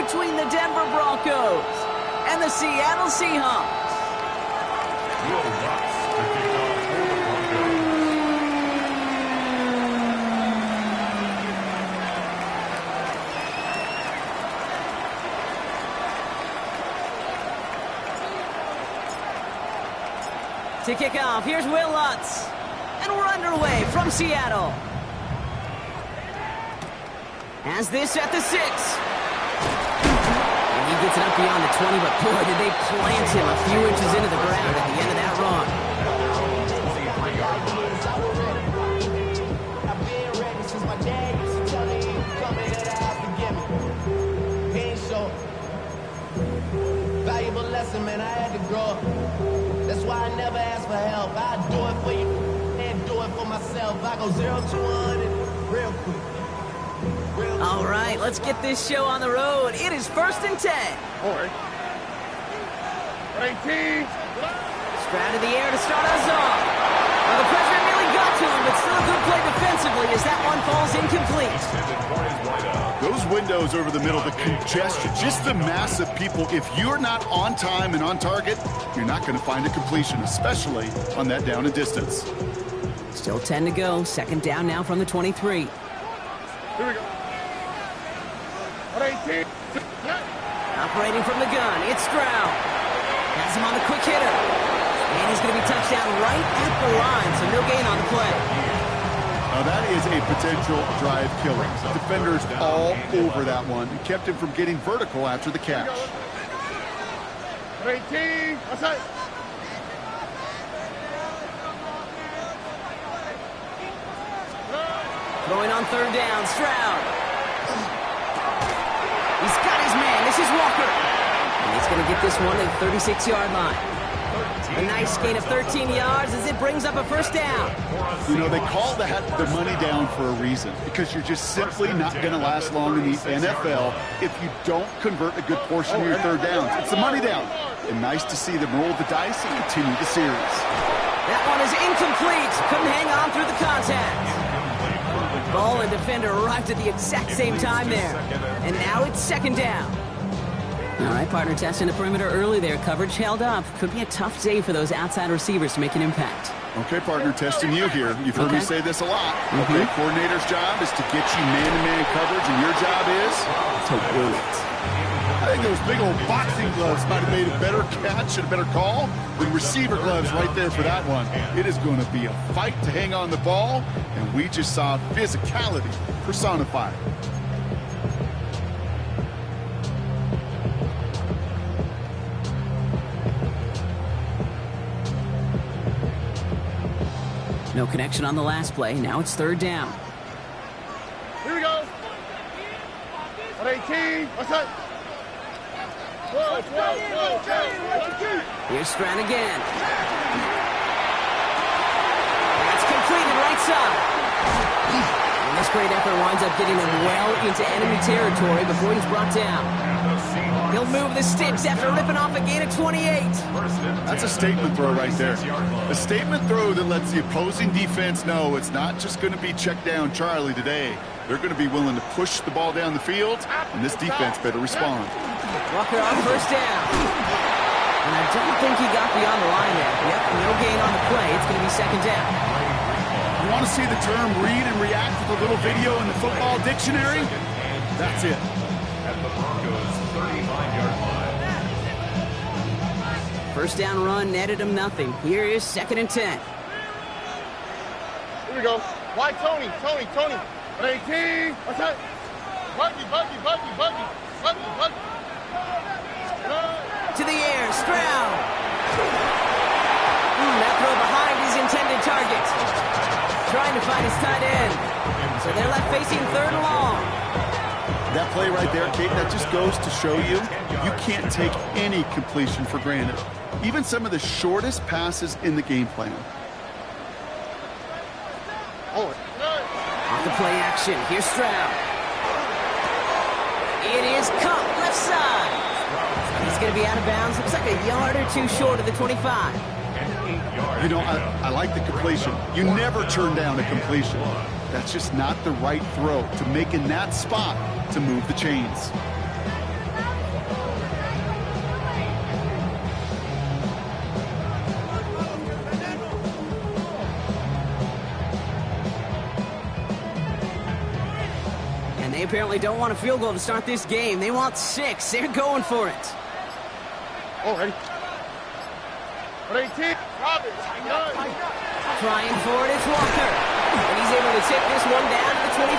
between the Denver Broncos and the Seattle Seahawks. Will Lutz to kick off for the Broncos. To kick off, here's Will Lutz. And we're underway from Seattle. As this at the 6. And he gets it up beyond the 20, but boy, did they plant him a few inches into the ground at the end of that run. I've been ready since my dad used to tell me he was coming to the house to get me. He ain't show. Valuable lesson, man, I had to grow up. That's why I never ask for help. I do it for you and do it for myself. I go 0 to 100 real quick. All right, let's get this show on the road. It is 1st and 10. 18. Stroud in the air to start us off. Well, the pressure nearly got to him, but still a good play defensively as that one falls incomplete. Those windows over the middle, the congestion, just the mass of people. If you're not on time and on target, you're not going to find a completion, especially on that down and distance. Still 10 to go. 2nd down now from the 23. Here we go. 18. Operating from the gun, it's Stroud. Has him on the quick hitter. And he's going to be touched down right at the line, so no gain on the play. Now that is a potential drive killer. Defenders all over that one. It kept him from getting vertical after the catch. 18. Outside. Throwing on 3rd down, Stroud. He's got his man. This is Walker. And he's going to get this one to the 36-yard line. A nice gain of 13 yards as it brings up a 1st down. You know, they call that the money down for a reason, because you're just simply not going to last long in the NFL if you don't convert a good portion of your 3rd downs. It's the money down. And nice to see them roll the dice and continue the series. That one is incomplete. Couldn't hang on through the contact. Ball and defender arrived at the exact same time there. And now it's 2nd down. All right, partner, testing the perimeter early there. Coverage held up. Could be a tough day for those outside receivers to make an impact. Okay, partner, testing you here. You've heard me say this a lot. Okay, coordinator's job is to get you man-to-man coverage, and your job is to win it. I think those big old boxing gloves might have made a better catch and a better call than receiver gloves right there for that one. It is going to be a fight to hang on the ball, and we just saw physicality personified. No connection on the last play. Now it's 3rd down. Here we go. 18. Outside. Whoa. Here's Stroud again. That's completed right side. And this great effort winds up getting him well into enemy territory before he's brought down. He'll move the sticks after ripping off a gain of 28. That's a statement throw right there. A statement throw that lets the opposing defense know it's not just going to be check down Charlie today. They're going to be willing to push the ball down the field, and this defense better respond. Walker on 1st down. And I don't think he got beyond the line there. Yep, no gain on the play. It's going to be 2nd down. You want to see the term read and react with a little video in the football dictionary? That's it. At the Broncos 35-yard line. 1st down run netted him nothing. Here is 2nd and 10. Here we go. Why Tony? 18. Outside. Buggy. To the air, Stroud. That throw behind his intended target. Trying to find his tight end. So they're left facing 3rd and long. That play right there, Kate, that just goes to show you can't take any completion for granted. Even some of the shortest passes in the game plan. Off the play action, here's Stroud. It is caught left side. He's going to be out of bounds. Looks like a yard or two short of the 25. You know, I like the completion. You never turn down a completion. That's just not the right throw to make in that spot to move the chains. apparently don't want a field goal to start this game. They want 6. They're going for it. Oh, ready. 18. Robbins. Trying for it, it's Walker. And he's able to take this one down to the 25.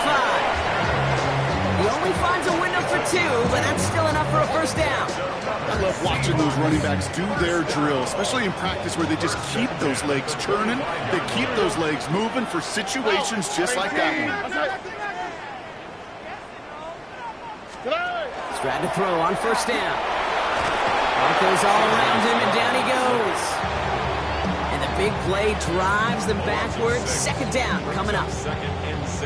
He only finds a window for 2, but that's still enough for a first down. I love watching those running backs do their drill, especially in practice where they just keep those legs churning. They keep those legs moving for situations just like that one. Stroud to throw on first down. Broncos all around him, and down he goes. And the big play drives them backwards. Second down coming up.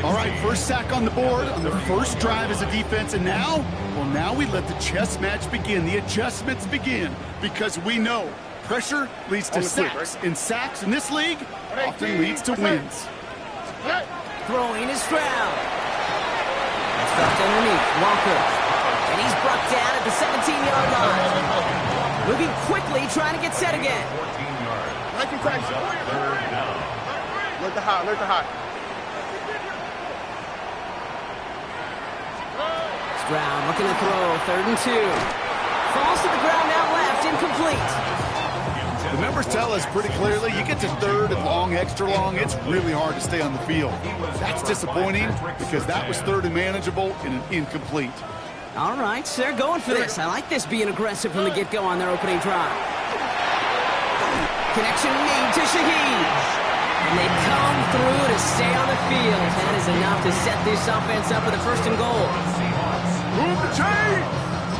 All right, first sack on the board on the first drive as a defense, and now we let the chess match begin. The adjustments begin because we know pressure leads to sacks, and sacks in this league often leads to wins. Throwing is Stroud. That's dropped underneath. Walker. And he's brought down at the 17-yard line. Moving quickly, trying to get set again. Alert the hot, alert the hot. Stroud looking to throw, 3rd and 2. Falls to the ground out left, incomplete. The numbers tell us pretty clearly, you get to 3rd and long, extra long, it's really hard to stay on the field. That's disappointing because that was 3rd and manageable and an incomplete. All right, so they're going for this. I like this being aggressive from the get-go on their opening drive. Connection made to Shaheed. And they come through to stay on the field. That is enough to set this offense up with a 1st and goal. Move the chain!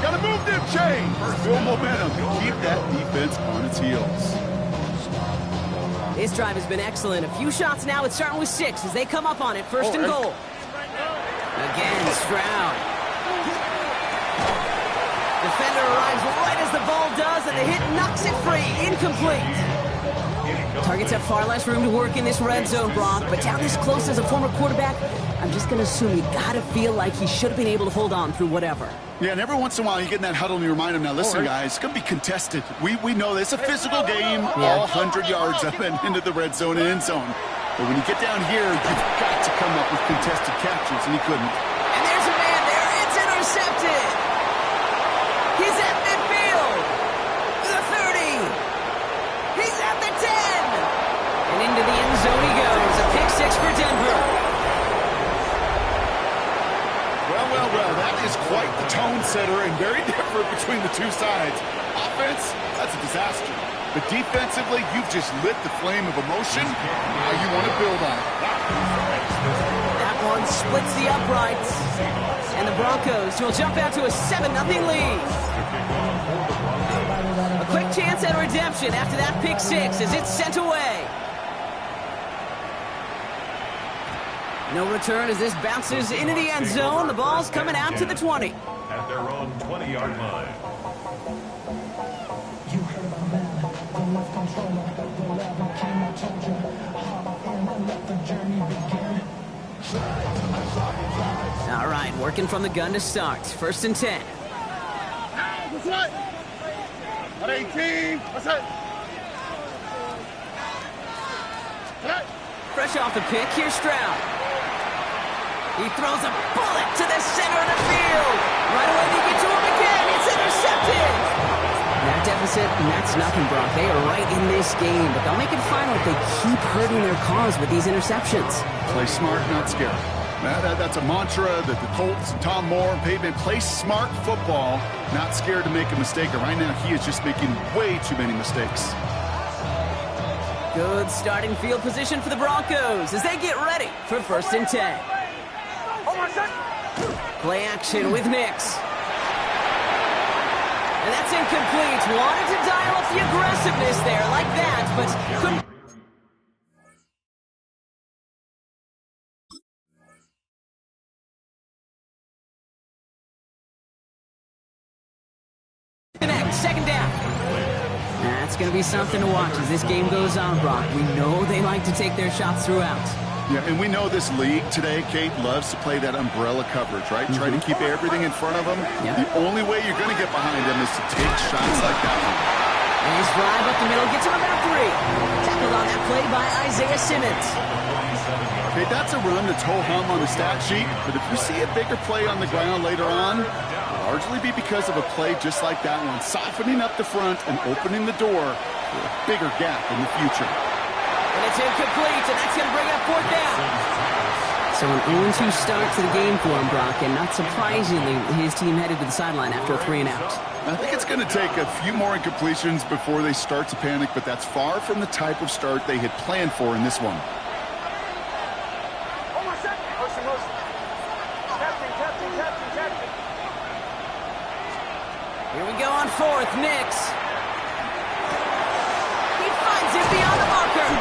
Gotta move them chains! Build momentum to keep that defense on its heels. This drive has been excellent. A few shots now. It's starting with 6 as they come up on it. 1st and goal. Again, Stroud. Defender arrives right as the ball does, and the hit knocks it free. Incomplete. Targets have far less room to work in this red zone, Brock, but down this close as a former quarterback, I'm just going to assume you got to feel like he should have been able to hold on through whatever. Yeah, and every once in a while you get in that huddle and you remind him, now listen, guys, it's going to be contested. We know this. It's a physical game, all 100 yards up and into the red zone and end zone. But when you get down here, you've got to come up with contested catches, and he couldn't. And there's a man there. It's intercepted. He's at midfield. The 30. He's at the 10. And into the end zone he goes. A pick 6 for Denver. Well, that is quite the tone setter and very different between the two sides. Offense, that's a disaster. But defensively, you've just lit the flame of emotion. Now you want to build on it. That one splits the uprights. And the Broncos will jump out to a 7-0 lead. A quick chance at redemption after that pick 6 as it's sent away. No return as this bounces into the end zone. The ball's coming out to the 20. At their own 20-yard line. All right, working from the gun to start. 1st and 10. What's that? 18. What's that? Fresh off the pick, here's Stroud. He throws a bullet to the center of the field. Right away they get to him again. It's intercepted. That deficit, and that's nothing, Brock. They are right in this game, but they'll make it final if they keep hurting their cause with these interceptions. Play smart, not scared. That's a mantra that the Colts, Tom Moore, and Pavement play smart football, not scared to make a mistake. And right now, he is just making way too many mistakes. Good starting field position for the Broncos as they get ready for 1st and 10. Play action with Nix. And that's incomplete. Wanted to dial up the aggressiveness there like that, but couldn't. Second down. That's going to be something to watch as this game goes on, Brock. We know they like to take their shots throughout. Yeah, and we know this league today, Kate, loves to play that umbrella coverage, right? Try to keep everything in front of them. Yeah. The only way you're going to get behind them is to take shots like that one. Nice drive up the middle, gets him about 3. Tackled on that play by Isaiah Simmons. Okay, that's a run that's ho-hum on the stat sheet, but if you see a bigger play on the ground later on, it'll largely be because of a play just like that one, softening up the front and opening the door for a bigger gap in the future. And it's incomplete, and that's going to bring up fourth down. So an 0-2 start to the game for him, Brock, and not surprisingly, his team headed to the sideline after a 3-and-out. I think it's going to take a few more incompletions before they start to panic, but that's far from the type of start they had planned for in this one. Here we go on fourth, Nix. He finds it beyond the marker.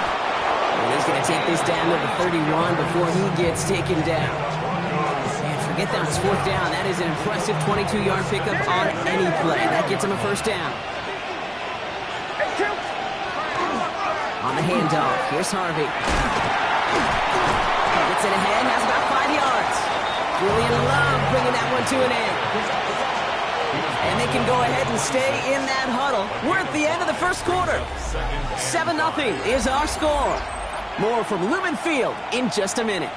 And he's going to take this down to the 31 before he gets taken down. And forget that it's fourth down. That is an impressive 22-yard pickup on any play. That gets him a first down. On the handoff, here's Harvey. Gets it ahead, has about 5 yards. Julian Love bringing that one to an end. And they can go ahead and stay in that huddle. We're at the end of the first quarter. 7-0 is our score. More from Lumen Field in just a minute.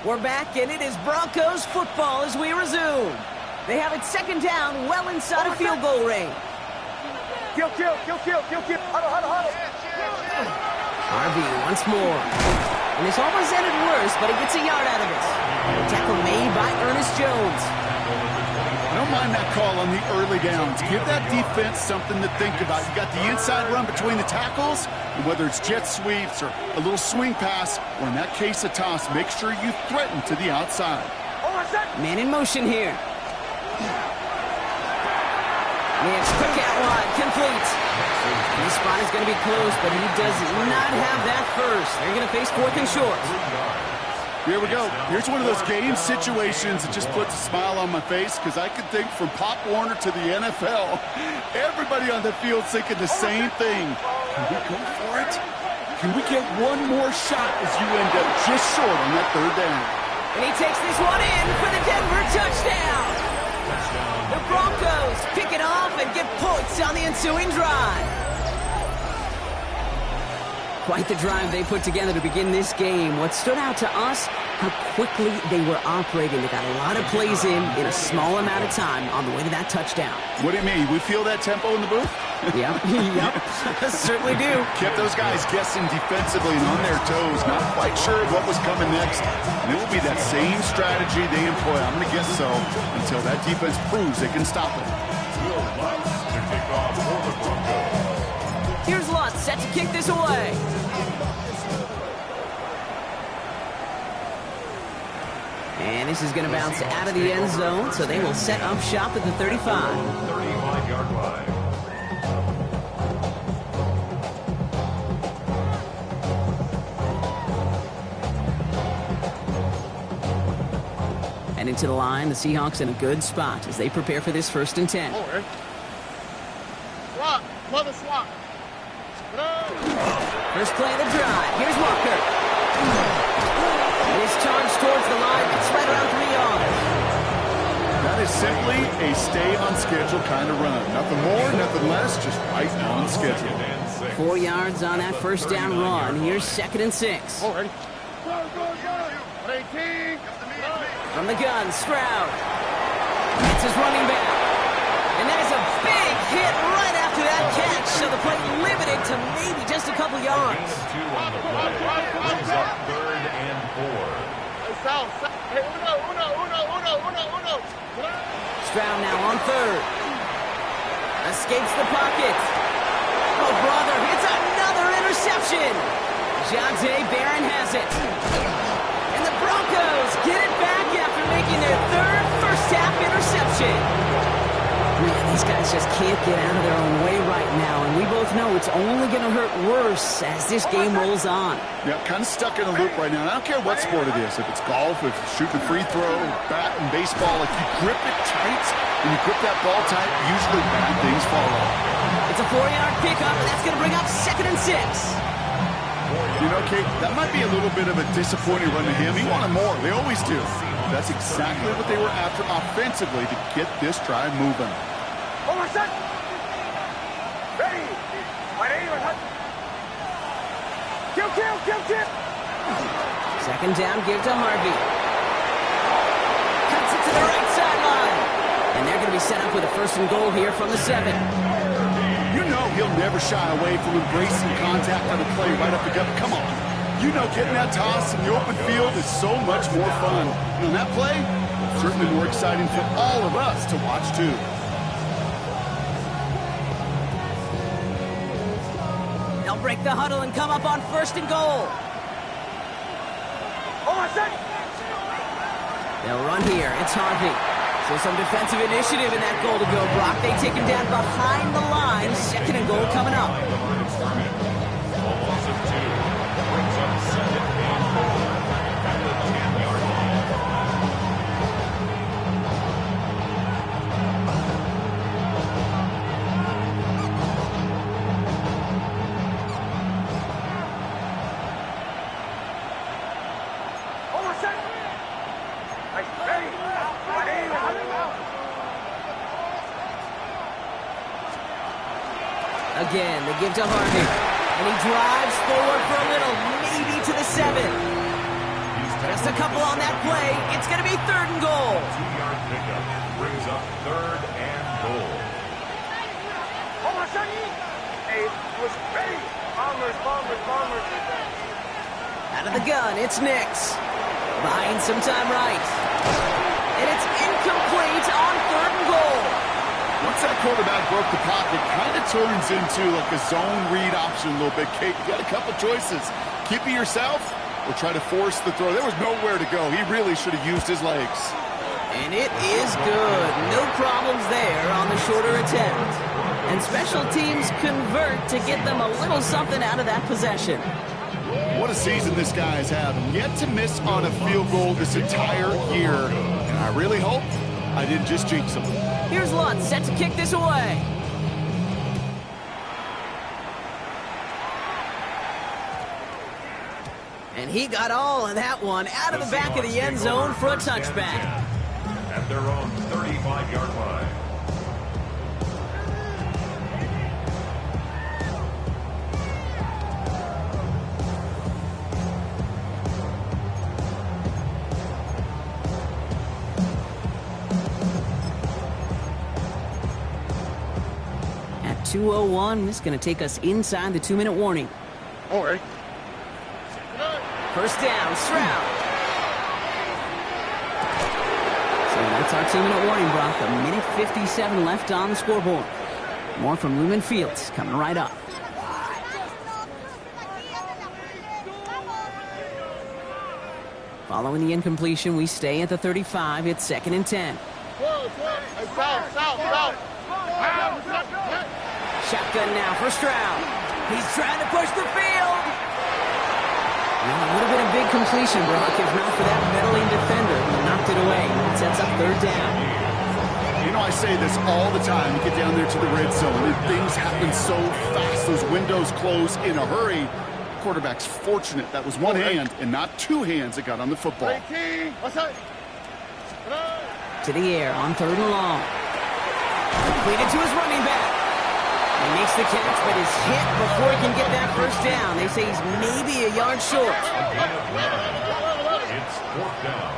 We're back, and it is Broncos football as we resume. They have it second down, well inside of field goal range. Kill. Huddle. Harvey once more. And this almost ended worse, but he gets a yard out of it. Tackle made by Ernest Jones. I don't mind that call on the early downs. Give that defense something to think about. You got the inside run between the tackles, and whether it's jet sweeps or a little swing pass, or in that case a toss, make sure you threaten to the outside. Man in motion here. Nix, quick out wide, complete. And this spot is going to be close, but he does not have that first. They're going to face fourth and short. Here we go. Here's one of those game situations that just puts a smile on my face because I can think from Pop Warner to the NFL. Everybody on the field thinking the same thing. Can we go for it? Can we get one more shot as you end up just short on that third down? And he takes this one in for the Denver touchdown. The Broncos pick it off and get points on the ensuing drive. Quite the drive they put together to begin this game. What stood out to us, how quickly they were operating. They got a lot of plays in a small amount of time on the way to that touchdown. What do you mean? We feel that tempo in the booth? Yep, certainly do. Kept those guys guessing defensively and on their toes, not quite sure what was coming next. And it will be that same strategy they employ, I'm going to guess so, until that defense proves they can stop it. Will Lutz to kick off for the Broncos. Here's Lutz set to kick this away. And this is going to bounce out of the end zone, so they will set up shop at the 35. 35-yard line. And into the line, the Seahawks in a good spot as they prepare for this 1st and 10. Swap. Mother swap. First play of the drive. Here's Walker. And his charge towards the line. It's right around 3 yards. That is simply a stay on schedule kind of run. Nothing more, nothing less, just right on schedule. 4 yards on that first down run. Here's 2nd and 6. Go. 18. From the gun, Stroud. It's his running back. And there's a big hit right after that catch. So the play limited to maybe just a couple yards. 2 on the play. Brings up 3rd and 4. Hey, uno. Stroud now on 3rd. Escapes the pocket. Oh, brother, it's another interception. Jonte Barron has it. And the Broncos get it back after making their 3rd first-half interception. Man, these guys just can't get out of their own way right now, and we both know it's only going to hurt worse as this game rolls on. Yeah, kind of stuck in a loop right now. I don't care what sport it is. If it's golf, if it's shooting a free throw, bat and baseball, if you grip it tight and you grip that ball tight, usually bad things fall off. It's a 4-yard pickup, and that's going to bring up 2nd and 6. You know, Kate, that might be a little bit of a disappointing run to him. He wanted more. They always do. That's exactly what they were after offensively to get this drive moving. Second down, give to Harvey. Cuts it to the right sideline. And they're going to be set up with a 1st and goal here from the 7. You know he'll never shy away from embracing contact on the play right up the gut. Come on. You know getting that toss in the open field is so much more fun. And on that play, certainly more exciting for all of us to watch too. They'll break the huddle and come up on 1st and goal. They'll run here. It's Harvey. So some defensive initiative in that goal to go, Brock. They take him down behind the line. 2nd and goal coming up. Loss of 2 brings up 2nd and goal at the 10-yard line. Again, they give to Harvey. And he drives forward for a little, maybe to the 7. Just a couple on that play. It's going to be 3rd and goal. 2-yard pickup brings up 3rd and goal. Out of the gun, it's Nix. Buying some time right. And it's incomplete on 3rd and goal. Once that quarterback broke the pocket, kind of turns into like a zone read option a little bit. Kate, you got a couple choices. Keep it yourself or try to force the throw. There was nowhere to go. He really should have used his legs. And it is good. No problems there on the shorter attempt. And special teams convert to get them a little something out of that possession. What a season this guy has had. Yet to miss on a field goal this entire year. And I really hope I didn't just jinx him. Here's Lutz set to kick this away. And he got all of that one out of the back of the end zone for a touchback. At their own 35-yard line. At 2:01, this is going to take us inside the 2-minute warning. All right. First down, Stroud. So that's our 2-minute warning, Brock. 1:57 left on the scoreboard. More from Lumen Fields coming right up. Following the incompletion, we stay at the 35. It's 2nd and 10. Shotgun now for Stroud. He's trying to push the field. Well, it would have been a big completion, Brock, if not for that meddling defender who knocked it away. It sets up 3rd down. You know, I say this all the time. You get down there to the red zone, and things happen so fast. Those windows close in a hurry. Quarterback's fortunate that was one hand and not 2 hands that got on the football. To the air on 3rd and long. Completed to his running back. He makes the catch, but is hit before he can get that 1st down. They say he's maybe a yard short. It's 4th down.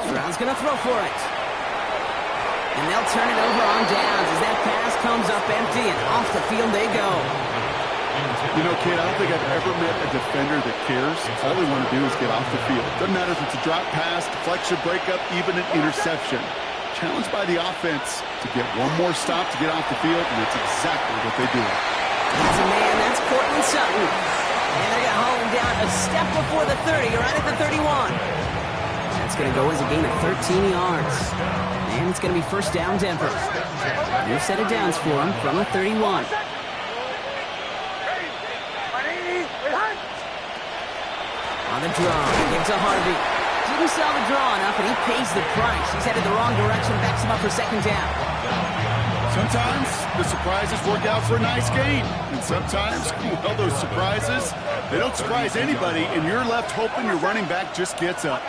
Stroud's going to throw for it. And they'll turn it over on downs as that pass comes up empty, and off the field they go. You know, kid, I don't think I've ever met a defender that cares. All they want to do is get off the field. Doesn't matter if it's a drop pass, deflection, breakup, even an interception. Challenged by the offense to get one more stop to get off the field, and that's exactly what they do. That's a man. That's Cortland Sutton. And they're going to haul him down a step before the 30, right at the 31. That's going to go as a gain of 13 yards. And it's going to be 1st down Denver. New set of downs for him from the 31. On the draw, give to Harvey. didn't sell the draw enough, and he pays the price. He's headed the wrong direction, backs him up for second down. Sometimes the surprises work out for a nice gain. And sometimes, well, those surprises, they don't surprise anybody, and you're left hoping your running back just gets up.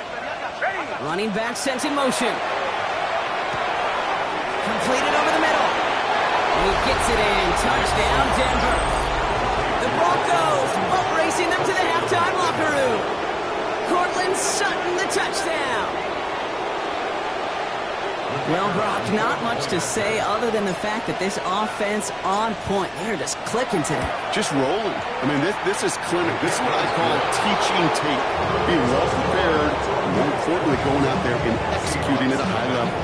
Running back sent in motion. Completed over the middle. He gets it in. Touchdown, Denver. The Broncos boat racing them to the halftime locker room. Cortland Sutton, the touchdown. Well, Brock, not much to say other than the fact that this offense on point. They're just clicking today. Just rolling. I mean, this is clinic. This is what I call teaching tape. Being well prepared, and more importantly, going out there and executing at a high level.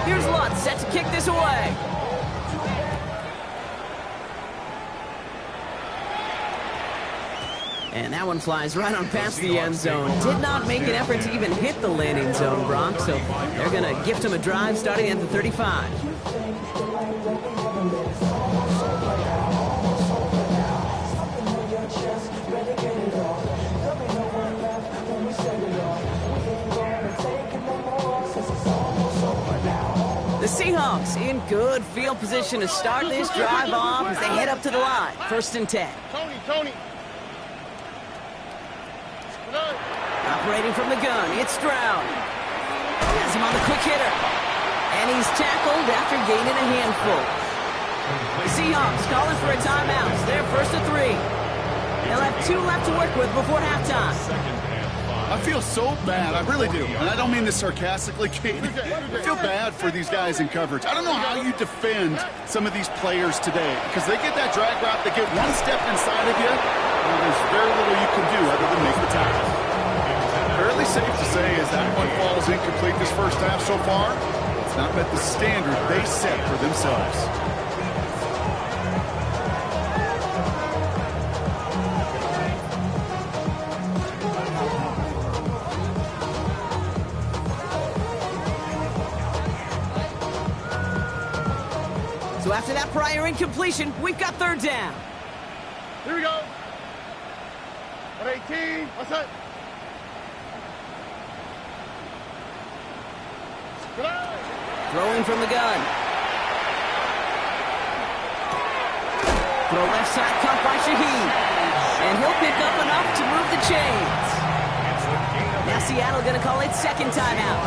Here's Lutz set to kick this away. And that one flies right on past the end zone. Did not make an effort to even hit the landing zone, Brock, so they're going to gift him a drive starting at the 35. The Seahawks in good field position to start this drive off as they head up to the line. 1st and 10. Tony. Operating from the gun, it's Stroud. Has him on the quick hitter. And he's tackled after gaining a handful. The Seahawks calling for a timeout. They're 1st and 3. They'll have 2 left to work with before halftime. I feel so bad. I really do. And I don't mean this sarcastically, Kate. I feel bad for these guys in coverage. I don't know how you defend some of these players today because they get that drag route, they get one step inside of you, and there's very little you can do other than make the tackle. Fairly safe to say as that one falls incomplete this first half so far, it's not met the standard they set for themselves. So after that prior incompletion, we've got 3rd down. Here we go. 118. What's that? Throwing from the gun. Throw left side, caught by Shaheed. And he'll pick up enough to move the chains. Now Seattle going to call it 2nd timeout.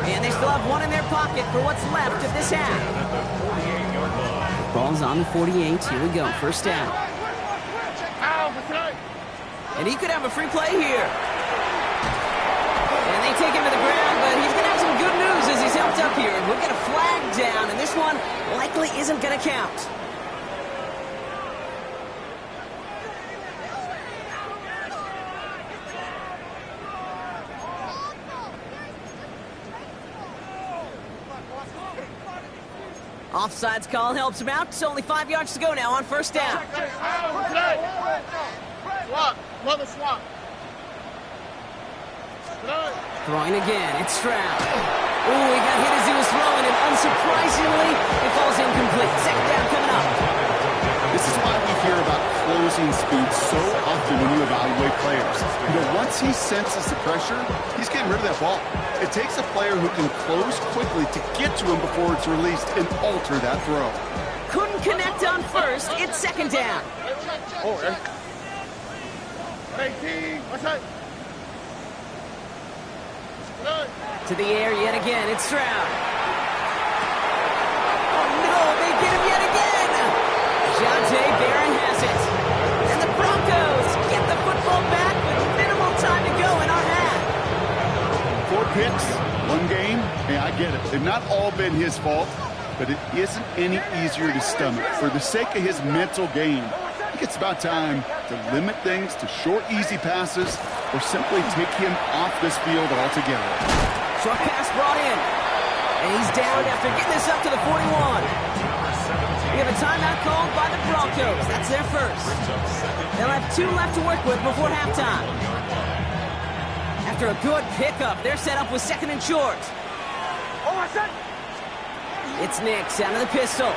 And they still have 1 in their pocket for what's left of this half. Ball's on the 48. Here we go. 1st down. And he could have a free play here. And they take him to the ground, but he's going to have some good news as he's helped up here. We'll get a flag down, and this one likely isn't going to count. Offsides call helps him out. It's only 5 yards to go now on 1st down. Swap. Another swap. Throwing again. It's Stroud. Ooh, he got hit as he was throwing, and unsurprisingly, it falls incomplete. 2nd down coming up. This is why we hear about closing speed so often when you evaluate players. You know, once he senses the pressure, he's getting rid of that ball. It takes a player who can close quickly to get to him before it's released and alter that throw. Couldn't connect on 1st. It's 2nd down. Oh, 18. What's that? To the air yet again. It's Stroud. Oh, no. They get him yet again. Jonte Barron has it. And the Broncos get the football back with minimal time to go in our half. 4 picks, 1 game. Hey, I get it. They've not all been his fault, but it isn't any easier to stomach. For the sake of his mental game, I think it's about time to limit things to short, easy passes or simply take him off this field altogether. Short pass brought in. And he's down after getting this up to the 41. We have a timeout called by the Broncos. That's their 1st. They'll have 2 left to work with before halftime. After a good pickup, they're set up with 2nd and short. It's Nix out of the pistol.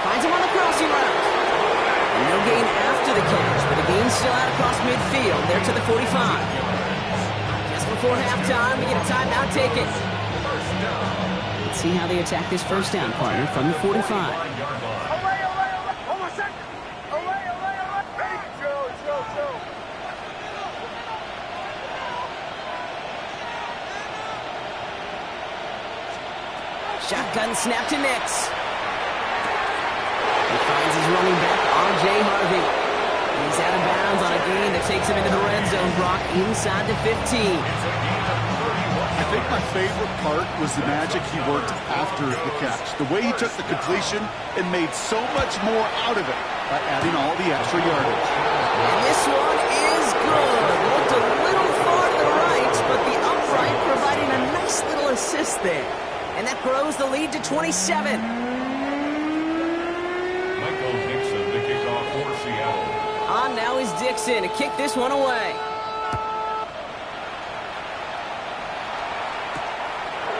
Finds him on the crossing route. And No gain after the catch, but the gain's still out across midfield. They're to the 45. Just before halftime, we get a timeout taken. Let's see how they attack this first down, partner, from the 45. Shotgun snap to Nix. He finds his running back, R.J. Harvey. He's out of bounds on a gain that takes him into the red zone, Brock, inside the 15. I think my favorite part was the magic he worked after the catch. The way he took the completion and made so much more out of it by adding all the extra yardage. And this one is good. Looked a little far to the right, but the upright providing a nice little assist there. And that grows the lead to 27. Michael Dixon, the kickoff for Seattle. On now is Dixon to kick this one away.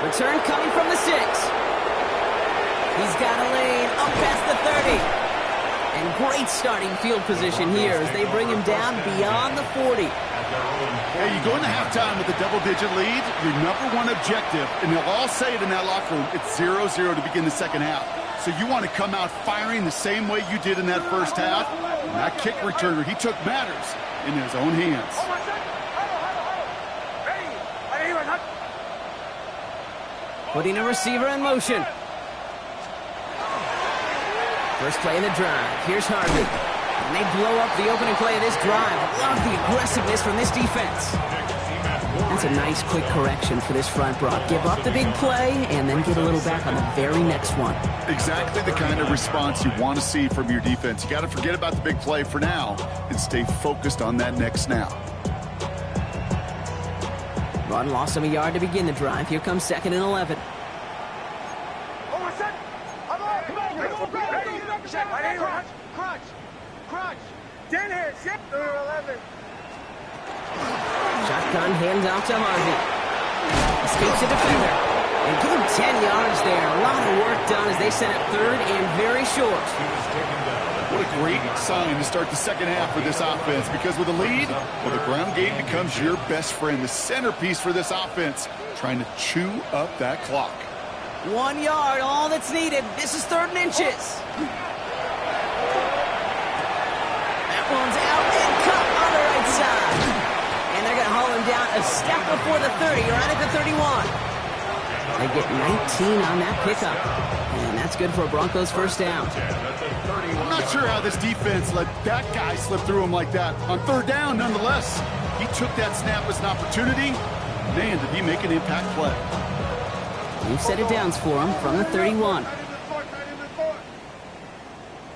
Return coming from the 6. He's got a lane up past the 30. And great starting field position here as they bring him down beyond the 40. Yeah, you go into halftime with a double-digit lead, your number one objective, and they'll all say it in that locker room, it's 0-0 to begin the second half. So you want to come out firing the same way you did in that first half. And that kick returner, he took matters in his own hands. Putting a receiver in motion. First play of the drive. Here's Harvey. And they blow up the opening play of this drive. Love the aggressiveness from this defense. That's a nice quick correction for this front, Brock. Give up the big play and then get a little back on the very next one. Exactly the kind of response you want to see from your defense. You got to forget about the big play for now and stay focused on that next snap. Run lost him a yard to begin the drive. Here comes 2nd and 11. Shotgun handoff to Harvey. Escapes the defender. And give him 10 yards there. A lot of work done as they set up 3rd and very short. What a great sign to start the second half for this offense, because with a lead, well, the ground game becomes your best friend, the centerpiece for this offense, trying to chew up that clock. 1 yard, all that's needed. This is 3rd and inches. That one's out and cut on the right side. And they're going to haul him down a step before the 30, right at the 31. They get 19 on that pickup. And that's good for a Broncos first down. I'm not sure how this defense let that guy slip through him like that. On 3rd down, nonetheless, he took that snap as an opportunity. Man, did he make an impact play. We've set it downs for him from the 31.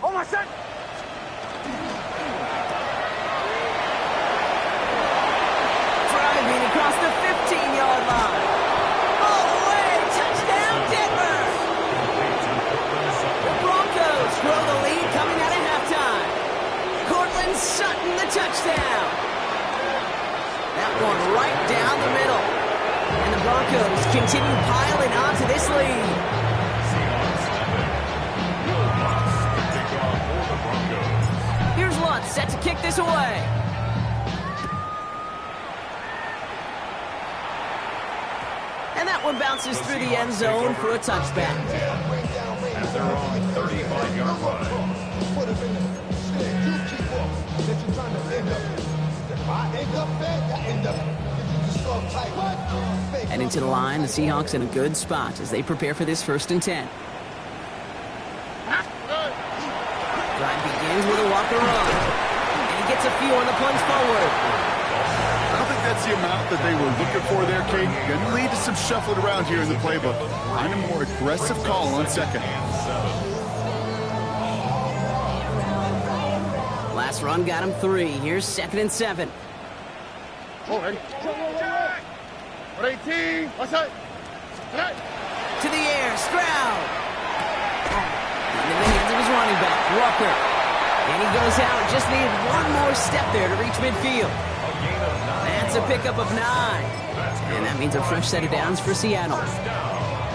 Oh, my son! Driving across the 15-yard line. All the way, touchdown Denver! The Broncos grow the lead coming out of halftime. Cortland Sutton, the touchdown. That one right down the middle. And the Broncos continue piling onto this lead. Here's Lutz set to kick this away. And that one bounces through the end zone for a touchback. As they're on 35-yard line. And into the line, the Seahawks in a good spot as they prepare for this 1st and 10. Drive begins with a walker run. And he gets a few on the plunge forward. I don't think that's the amount that they were looking for there, Kate. Going to lead to some shuffling around here in the playbook. Find a more aggressive call on 2nd. Last run got him 3. Here's 2nd and 7. Oh, ready? 18. What's that? To the air, Stroud. In the hands of his running back, Rucker. And he goes out. Just needed one more step there to reach midfield. That's a pickup of 9. And that means a fresh set of downs for Seattle.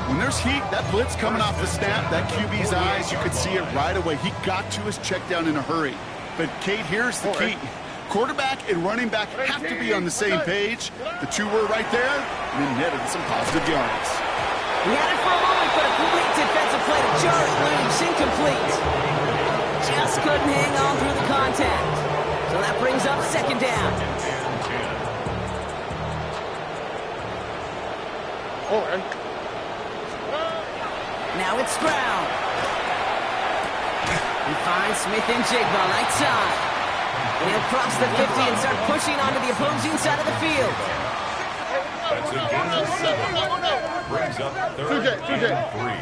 When there's heat, that blitz coming off the snap, that QB's eyes, you could see it right away. He got to his check down in a hurry. But, Kate, here's the key. Quarterback and running back have to be on the same page. The two were right there, and then netted some positive yards. He had it for a moment, but a complete defensive play to Jarrett Williams, incomplete. Just couldn't hang on through the contact. So that brings up second down. Now it's Stroud. He finds Smith and Jigba right side. He'll cross the 50 and start pushing onto the opposing side of the field. That's a gain of 7. Brings up third and 3.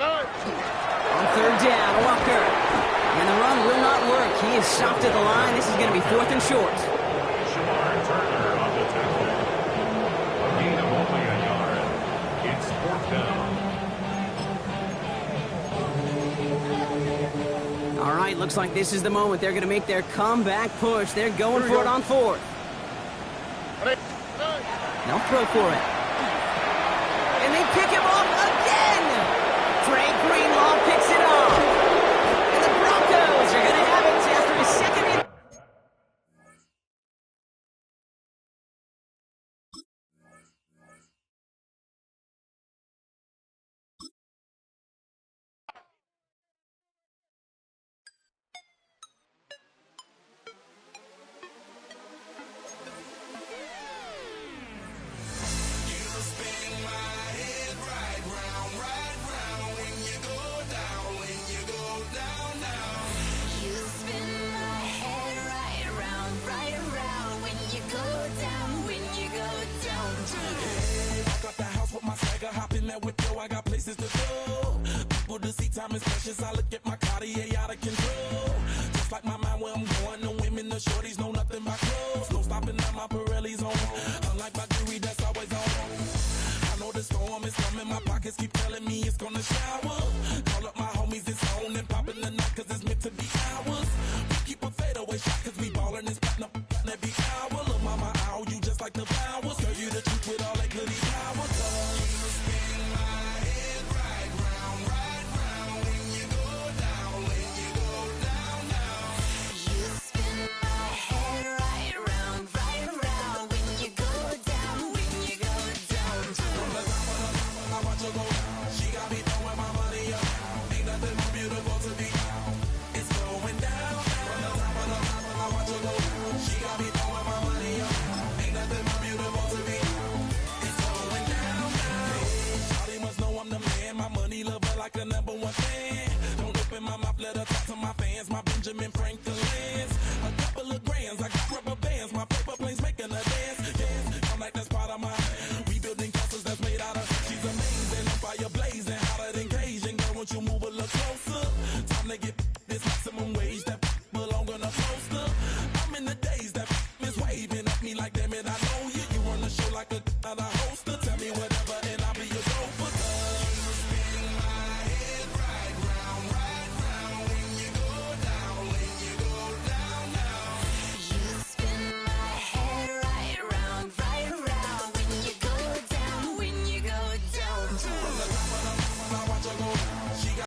On third down, Walker. And the run will not work. He is stopped at the line. This is going to be 4th and short. Shamar Turner on the tackle. A gain of only a yard. It's 4th down. All right, looks like this is the moment. They're going to make their comeback push. They're going for it on 4th. They'll throw for it. And they pick him off again. Dre Greenlaw picks it off. And the Broncos are going to have it after his second. I got places to go. People to see, time is precious. I look at my Cartier out of control. Just like my mind where I'm going. The women, the shorties know nothing but clothes. No stopping at my Pirelli's on. Unlike my jewelry that's always on. I know the storm is coming. My pockets keep telling me it's gonna shower. Call up my homies, it's on and popping the night cause it's meant to be ours. We keep a fadeaway shot cause we ballin' and spotting up every hour. Look mama, ow, you just like the flowers. Tell you the truth with all that goody power. Like a number one fan. Don't open my mouth, let her talk to my fans. My Benjamin Franklin's. A couple of grands, I got rubber bands. My paper planes making a dance. Yes, I'm like that's part of my rebuilding castles that's made out of. She's amazing, on fire blazing, hotter than Cajun. Girl, won't you move a little closer? Time to get this maximum wage that belong on a poster. I'm in the days that is waving at me like damn it, I know you. You run the show like a hoster.